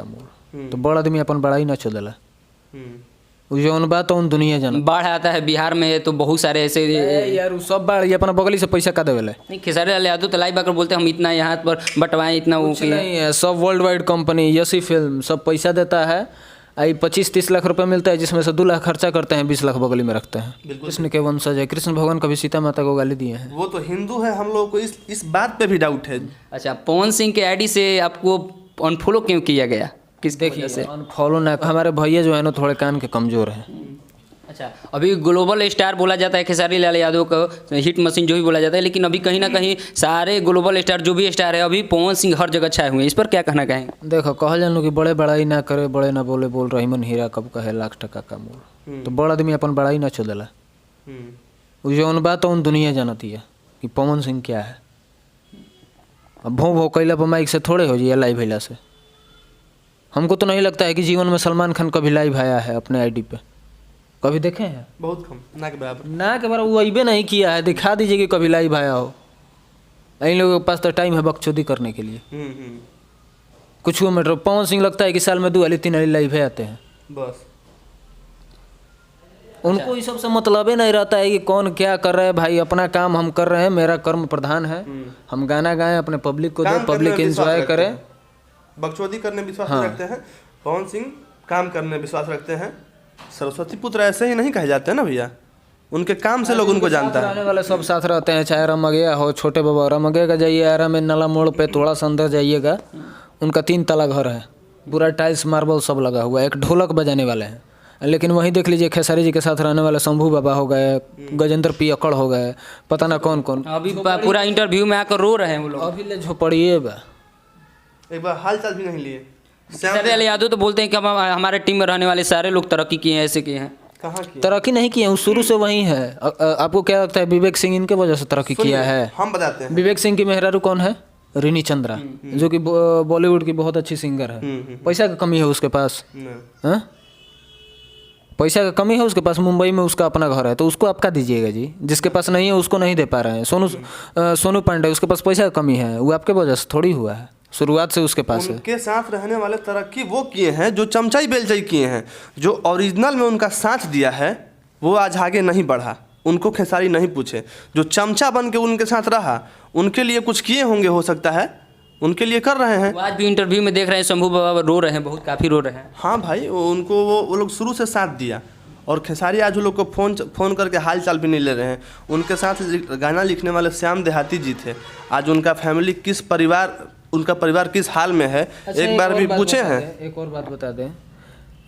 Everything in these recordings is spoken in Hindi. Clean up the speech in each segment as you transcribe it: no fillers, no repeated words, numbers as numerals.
मोड़। तो बड़ आदमी अपन बड़ा ही ना चलेला। जौन बात उन दुनिया जाना। बाढ़ आता है बिहार में तो बहुत सारे ऐसे यार वो सब बाढ़ अपना बगली से पैसा का देवेला। नहीं, खेसारी लाल यादव तो लाइव आकर बोलते हैं हम इतना यहाँ पर बंटवाएं, इतना वो किए। नहीं है, सब वर्ल्ड वाइड कंपनी यसी फिल्म सब पैसा देता है। आई 25-30 लाख रुपए मिलता है, जिसमें से 2 लाख खर्चा करते हैं, 20 लाख बगली में रखते हैं। कृष्ण के वंशज है। कृष्ण भगवान कभी सीता माता को गाली दिए हैं? वो तो हिंदू है, हम लोग को इस बात पे भी डाउट है। अच्छा, पवन सिंह के आईडी से आपको अनफॉलो क्यों किया गया, किस वजह से? अनफॉलो ना, हमारे भैया जो है ना थोड़े कान के कमजोर हैं। अच्छा, अभी ग्लोबल स्टार बोला जाता है खेसारी लाल यादव को, हिट मशीन जो भी बोला जाता है, लेकिन अभी कहीं ना कहीं सारे ग्लोबल स्टार जो भी स्टार है अभी पवन सिंह हर जगह छाए हुए हैं। इस पर क्या कहना कहेंगे? देखो, कहा जान लो कि बड़े बड़ाई ना करे, बड़े ना बोले, बोल रही मन हीरा कब कहे लाख टका का मोल। तो बड़ आदमी अपन बड़ाई ना चलेला। जौन बात उन दुनिया जानती है कि पवन सिंह क्या है। अब भों भों कैला पर माइक से थोड़े हो जाइए लाइव भैला से। हमको तो नहीं लगता है कि जीवन में सलमान खान कभी लाइव आया है अपने आईडी पे। कभी देखे हैं? बहुत कम, ना के बराबर। ना के बराबर वो अबे नहीं किया है। दिखा दीजिए कि कभी लाइव आया हो। इन लोगों के पास तो टाइम है बकचोदी करने के लिए। कुछ वो मैटर। पवन सिंह लगता है कि साल में 2 वाली 3 वाली लाइव है आते हैं बस। उनको इस सब से मतलब ही नहीं रहता है कि कौन क्या कर रहा है। भाई अपना काम हम कर रहे हैं, मेरा कर्म प्रधान है। हम गाना गाएं, अपने पब्लिक को दे, पब्लिक एंजॉय करे। बकचोदी करने विश्वास रखते हैं। पवन सिंह काम करने विश्वास रखते हैं। सरस्वती पुत्र ऐसे ही नहीं कहे जाते हैं ना भैया, उनके काम से लोग उनको जानता है। आने वाले सब साथ रहते हैं, चाहे रमगया हो, छोटे बाबा रमगेगा जाइए, आरा में नाला मोड़ पे थोड़ा सा अंदर जाइएगा, उनका 3 तला घर है, पूरा टाइल्स मार्बल सब लगा हुआ है। एक ढोलक बजाने वाले हैं। लेकिन वहीं देख लीजिए खेसारी जी के साथ रहने वाले शंभू बाबा हो गए, गजेंद्र पियक्कड़ हो गए, पता ना कौन कौन। अभी पूरा इंटरव्यू में आकर रो रहे हैं वो लोग। अभी ले झोपड़िए बा, एक बार हाल चाल भी नहीं लिए। खेसारी लाल यादव तो बोलते हैं कि हमारे टीम में रहने वाले सारे लोग तरक्की किए हैं, ऐसे किए हैं। कहाँ किए? तरक्की नहीं किए हैं, शुरू से वही है। आपको क्या लगता है विवेक सिंह इनके वजह से तरक्की किया है? हम बताते हैं। विवेक सिंह की मेहरारू कौन है? रिनी चंद्रा, जो कि बॉलीवुड की बहुत अच्छी सिंगर है। पैसा का कमी है उसके पास? हाँ, पैसा का कमी है उसके पास। मुंबई में उसका अपना घर है, तो उसको आपका दीजिएगा जी। जिसके पास नहीं है उसको नहीं दे पा रहे हैं। सोनू पांडे, उसके पास पैसा का कमी है, वो आपके वजह से थोड़ी हुआ है, शुरुआत से उसके पास है। उनके साथ रहने वाले तरक्की वो किए हैं जो चमचाई बेलचाई किए हैं। जो ओरिजिनल में उनका साथ दिया है वो आज आगे नहीं बढ़ा। उनको खेसारी नहीं पूछे। जो चमचा बन के उनके साथ रहा, उनके लिए कुछ किए होंगे, हो सकता है उनके लिए कर रहे हैं। आज भी इंटरव्यू में देख रहे हैं शंभू बाबा रो रहे हैं, बहुत काफ़ी रो रहे हैं। हाँ भाई, उनको वो लोग शुरू से साथ दिया। और खेसारी आज वो लोग को फ़ोन करके हाल चाल भी नहीं ले रहे हैं। उनके साथ गाना लिखने वाले श्याम देहाती जी थे। आज उनका फैमिली उनका परिवार किस हाल में है, एक बार भी पूछे हैं? एक और बात बता दें,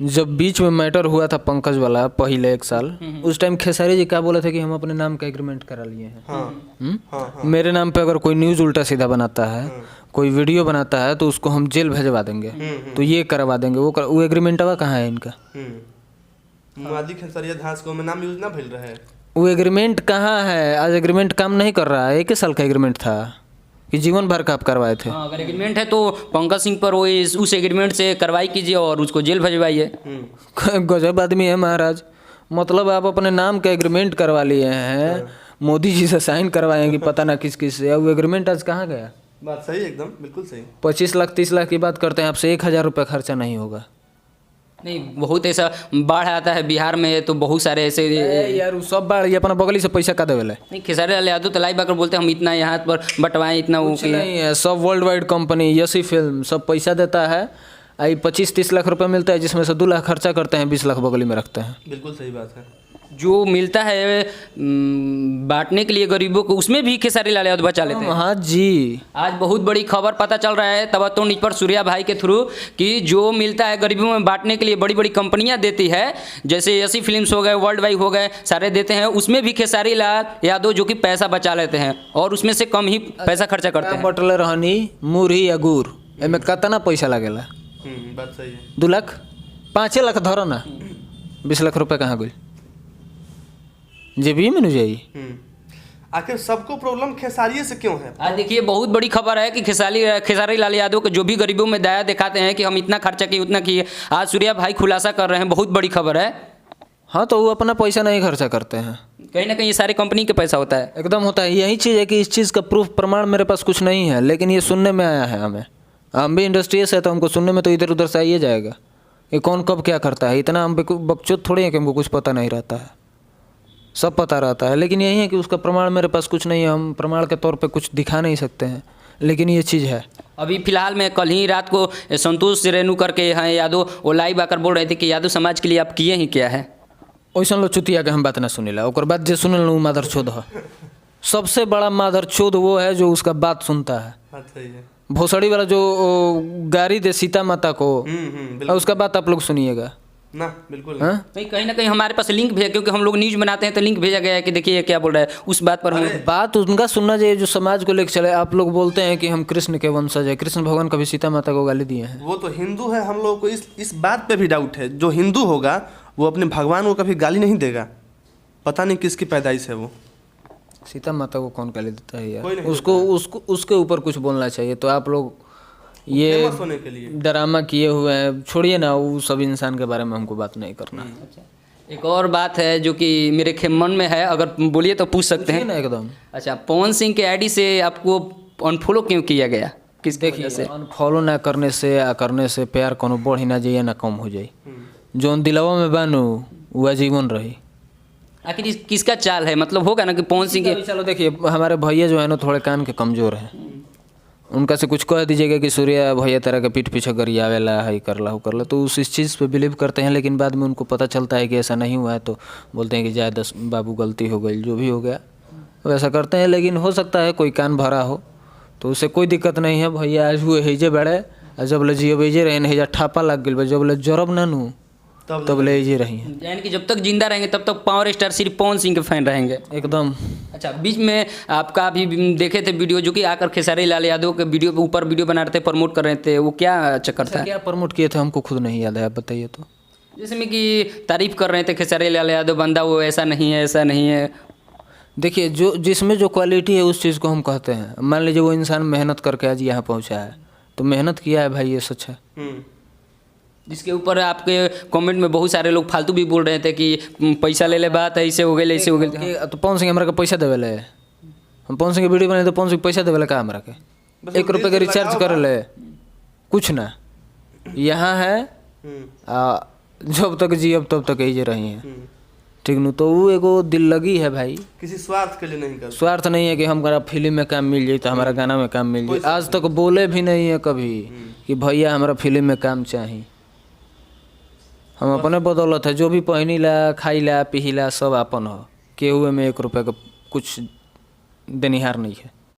जब बीच में मैटर हुआ था पंकज वाला पहले 1 साल, उस टाइम खेसारी जी क्या बोले थे कि हम अपने नाम का एग्रीमेंट करा लिए हैं। हाँ। मेरे नाम पे अगर कोई न्यूज़ उल्टा सीधा बनाता है, कोई वीडियो बनाता है, तो उसको हम जेल भेजवा देंगे। तो ये करवा देंगे, वो एग्रीमेंटवा कहाँ है इनका? मुआदी खेसरिया घास को में नाम यूज ना भेज रहे हैं। वो एग्रीमेंट कहाँ है? आज एग्रीमेंट काम नहीं कर रहा है। 1 साल का एग्रीमेंट था कि जीवन भर का आप करवाए थे। हाँ, अगर एग्रीमेंट है तो पंकज सिंह पर वो उस एग्रीमेंट से कार्रवाई कीजिए और उसको जेल भेजवाइए। गजब आदमी है महाराज। मतलब आप अपने नाम का एग्रीमेंट करवा लिए हैं, मोदी जी से साइन करवाएंगे, पता ना किस किस से। वो एग्रीमेंट आज कहाँ गया? बात सही, एकदम बिल्कुल सही। 25 लाख 30 लाख की बात करते हैं, आपसे 1000 रुपये खर्चा नहीं होगा। नहीं, बहुत ऐसा बाढ़ आता है बिहार में तो बहुत सारे ऐसे यार वो सब बाढ़ अपना बगली से पैसा का देवेला। नहीं, खेसारी लाल यादव तो लाइव आकर बोलते हैं हम इतना यहाँ पर बंटवाएं, इतना वो किए। नहीं है, सब वर्ल्ड वाइड कंपनी यसी फिल्म सब पैसा देता है। आई 25-30 लाख रुपए मिलता है, जिसमें से 2 लाख खर्चा करते हैं, 20 लाख बगली में रखते हैं। बिल्कुल सही बात है। जो मिलता है बांटने के लिए गरीबों को, उसमें भी खेसारी लाल यादव बचा लेते हैं। हाँ जी, आज बहुत बड़ी खबर पता चल रहा है तबत्तो न्यूज़ पर सूर्या भाई के थ्रू कि जो मिलता है गरीबों में बांटने के लिए बड़ी बड़ी कंपनियां देती है, जैसे यसी फिल्म्स हो गए, वर्ल्ड वाइड हो गए, सारे देते हैं। उसमें भी खेसारी लाल यादव जो कि पैसा बचा लेते हैं और उसमें से कम ही पैसा खर्चा करते हैं। बटले रहनी मुरही या गुड़, एमे कितना पैसा लगेला? बात सही है। 2 लाख 5 लाख धरो ना, 20 लाख रुपए कहाँ गई? जेबी में नहीं जाई। आखिर सबको प्रॉब्लम खेसारिये से क्यों है? आज देखिए बहुत बड़ी खबर है कि खेसारी लाल यादव के जो भी गरीबों में दया दिखाते हैं कि हम इतना खर्चा किए उतना किए, आज सूर्या भाई खुलासा कर रहे हैं, बहुत बड़ी खबर है। हाँ, तो वो अपना पैसा नहीं खर्चा करते हैं, कहीं ना कहीं ये सारी कंपनी के पैसा होता है। एकदम होता है। यही चीज़ है कि इस चीज़ का प्रूफ प्रमाण मेरे पास कुछ नहीं है, लेकिन ये सुनने में आया है हमें। हम भी इंडस्ट्रियस है तो हमको सुनने में तो इधर उधर से आइए जाएगा। ये कौन कब क्या करता है, इतना हम बकचोद थोड़ी है कि हमको कुछ पता नहीं रहता है, सब पता रहता है। लेकिन यही है कि उसका प्रमाण मेरे पास कुछ नहीं है, हम प्रमाण के तौर पे कुछ दिखा नहीं सकते हैं, लेकिन ये चीज़ है। अभी फिलहाल में कल ही रात को संतोष रेणु करके हैं यादव, वो लाइव आकर बोल रहे थे कि यादव समाज के लिए आप किए ही क्या है। वैसा लोग चुतिया के हम बात ना सुनिला, ओकर बात जो सुनल वो मादर चोद है। सबसे बड़ा मादर चोद वो है जो उसका बात सुनता है। भोसड़ी वाला जो गाड़ी दे सीता माता को, और उसका बात आप लोग सुनिएगा ना, बिल्कुल हाँ? नहीं, कहीं ना कहीं हमारे पास लिंक भेजा, क्योंकि हम लोग न्यूज़ बनाते हैं तो लिंक भेजा गया है कि देखिए ये क्या बोल रहा है, उस बात पर हम बात उनका सुनना चाहिए जो समाज को लेकर चले। आप लोग बोलते हैं कि हम कृष्ण के वंशज है, कृष्ण भगवान कभी सीता माता को गाली दिए हैं? वो तो हिंदू है, हम लोगों को इस बात पे भी डाउट है। जो हिंदू होगा वो अपने भगवान को कभी गाली नहीं देगा। पता नहीं किसकी पैदाइश है वो। सीता माता को कौन गाली देता है कोई यार? नहीं उसको उसके ऊपर कुछ बोलना चाहिए। तो आप लोग ये फेमस होने के लिए ड्रामा किए हुए हैं, छोड़िए ना, वो सब इंसान के बारे में हमको बात नहीं करना है। एक और बात है जो कि मेरे मन में है, अगर बोलिए तो पूछ सकते हैं ना एकदम। अच्छा, पवन सिंह के आईडी से आपको अनफॉलो क्यों किया गया, किस वजह से? अनफॉलो ना करने से या करने से प्यार कोनो बढ़ ही ना जाइए ना कम हो जाए। जो दिलवा में बानू वो आजीवन रही। आखिर किसका चाल है, मतलब होगा ना कि पवन सिंह के। चलो देखिए, हमारे भैया जो है ना थोड़े कान के कमज़ोर हैं, उनका से कुछ कह दीजिएगा कि सूर्या भैया तेरा के पीठ पीछे गरियावेला है, करला हो करला, तो उस इस चीज़ पे बिलीव करते हैं। लेकिन बाद में उनको पता चलता है कि ऐसा नहीं हुआ है तो बोलते हैं कि जाए 10 बाबू गलती हो गई, जो भी हो गया वैसा करते हैं। लेकिन हो सकता है कोई कान भरा हो तो उससे कोई दिक्कत नहीं है। भैया आज हुए हेजे बड़े, जब ले जियो बेजे रहे हेजा ठापा लग गई, जब ले जरब ना नू तब ले जे रही हैं। यानी कि जब तक जिंदा रहेंगे तब तक पावर स्टार सिर्फ पवन सिंह के फैन रहेंगे एकदम। अच्छा, बीच में आपका भी देखे थे वीडियो जो कि आकर खेसारी लाल यादव के वीडियो के ऊपर वीडियो बना रहे थे, प्रमोट कर रहे थे, वो क्या चक्कर था? क्या प्रमोट किए थे हमको खुद नहीं याद है, आप बताइए तो। जैसे में कि तारीफ कर रहे थे खेसारी लाल यादव, बंदा वो ऐसा नहीं है, ऐसा नहीं है। देखिए, जो जिसमें जो क्वालिटी है उस चीज़ को हम कहते हैं। मान लीजिए वो इंसान मेहनत करके आज यहाँ पहुँचा है, तो मेहनत किया है भाई, ये सच है। जिसके ऊपर आपके कमेंट में बहुत सारे लोग फालतू भी बोल रहे थे कि पैसा ले ले, बात ऐसे हो गई, ऐसे हो गई। तो पवन सिंह हमारा का पैसा देवे ले? हम पवन सिंह के वीडियो बने तो पवन सिंह पैसा देवे ले का? हमारा के 1 रुपये का रिचार्ज कर ले, कुछ ना। यहाँ है जब तक जी अब तब तक यही रही हैं, ठीक न। तो वो एगो दिल लगी है भाई, किसी स्वार्थ के लिए नहीं कर। स्वार्थ नहीं है कि हमारा फिल्म में काम मिल जाए तो हमारा गाना में काम मिल जाए। आज तक बोले भी नहीं है कभी कि भैया हमारा फिल्म में काम चाहिए। हम अपने बदौलत है, जो भी पहनी ला, खाई ला, पी ला, सब अपन हो। केहुए में 1 रुपये का कुछ देनिहार नहीं है।